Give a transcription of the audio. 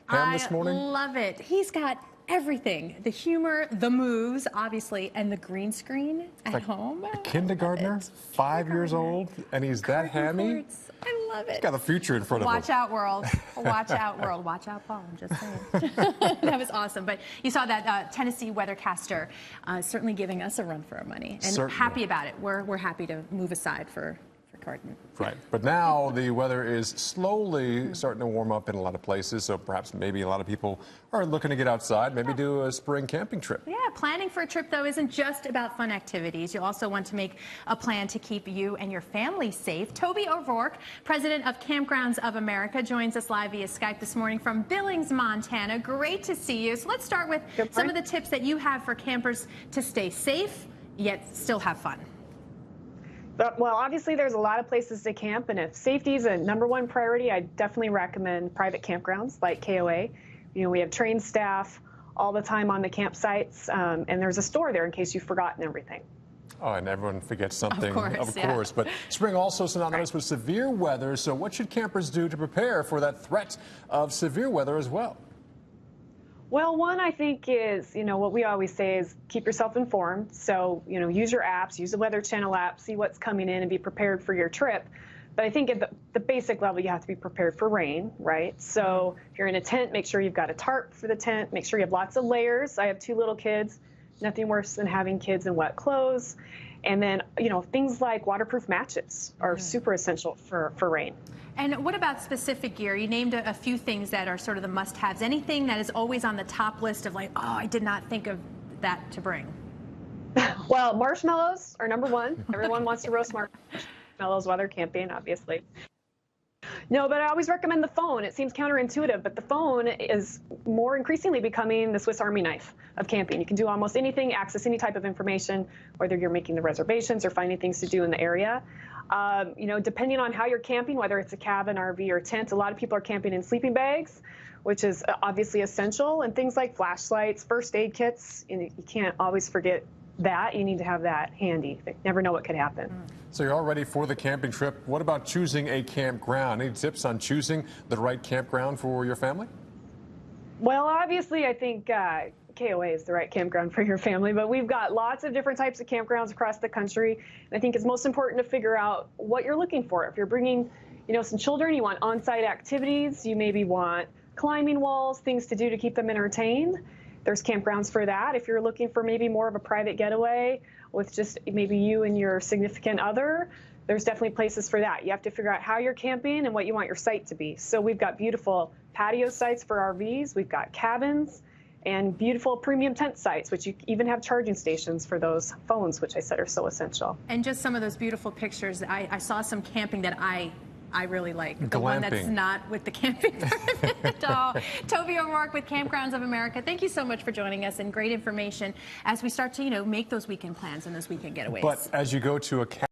ham this morning? I love it. He's got everything. The humor, the moves, obviously, and the green screen at home. A kindergartner, 5 years old, and he's that hammy? I love it. He's got a future in front of him. Watch out, world. Watch out, world. Watch out, Paul. I'm just saying. That was awesome. But you saw that Tennessee weathercaster certainly giving us a run for our money. And happy about it. We're happy to move aside for Cardin. Right. But now the weather is slowly starting to warm up in a lot of places, so perhaps maybe a lot of people are looking to get outside, maybe do a spring camping trip. Yeah, planning for a trip, though, isn't just about fun activities. You also want to make a plan to keep you and your family safe. Toby O'Rourke, president of Campgrounds of America, joins us live via Skype this morning from Billings, Montana. Great to see you. So let's start with some of the tips that you have for campers to stay safe, yet still have fun. Well, obviously, there's a lot of places to camp, and if safety is a #1 priority, I definitely recommend private campgrounds like KOA. You know, we have trained staff all the time on the campsites, and there's a store there in case you've forgotten everything. Oh, and everyone forgets something, of yeah. course. But spring also synonymous with severe weather, so what should campers do to prepare for that threat of severe weather as well? Well, one, I think, is, what we always say is keep yourself informed. So, use your apps, use the Weather Channel app, see what's coming in and be prepared for your trip. But I think at the basic level, you have to be prepared for rain, right? So if you're in a tent, make sure you've got a tarp for the tent. Make sure you have lots of layers. I have 2 little kids. Nothing worse than having kids in wet clothes. And then, things like waterproof matches are super essential for rain. And what about specific gear? You named a few things that are sort of the must-haves. Anything that is always on the top list of like, oh, I did not think of that to bring? Well, marshmallows are #1. Everyone wants to roast marshmallows while they're camping, obviously. No, but I always recommend the phone. It seems counterintuitive, but the phone is more increasingly becoming the Swiss Army knife of camping. You can do almost anything, access any type of information, whether you're making the reservations or finding things to do in the area. Depending on how you're camping, whether it's a cabin, RV, or tent, a lot of people are camping in sleeping bags, which is obviously essential, and things like flashlights, first aid kits. You can't always forget that. You need to have that handy. You never know what could happen. So you're all ready for the camping trip. What about choosing a campground? Any tips on choosing the right campground for your family? Well, obviously, I think KOA is the right campground for your family, but we've got lots of different types of campgrounds across the country. And I think it's most important to figure out what you're looking for. If you're bringing, some children, you want on-site activities, you maybe want climbing walls, things to do to keep them entertained. There's campgrounds for that. If you're looking for maybe more of a private getaway with just maybe you and your significant other, there's definitely places for that. You have to figure out how you're camping and what you want your site to be. So we've got beautiful patio sites for RVs. We've got cabins and beautiful premium tent sites, which you even have charging stations for those phones, which I said are so essential. And just some of those beautiful pictures. I saw some camping that I really like. The Glamping. one that's not with the camping permit at all. Toby O'Rourke with Campgrounds of America. Thank you so much for joining us, and great information as we start to, make those weekend plans and those weekend getaways. But as you go to a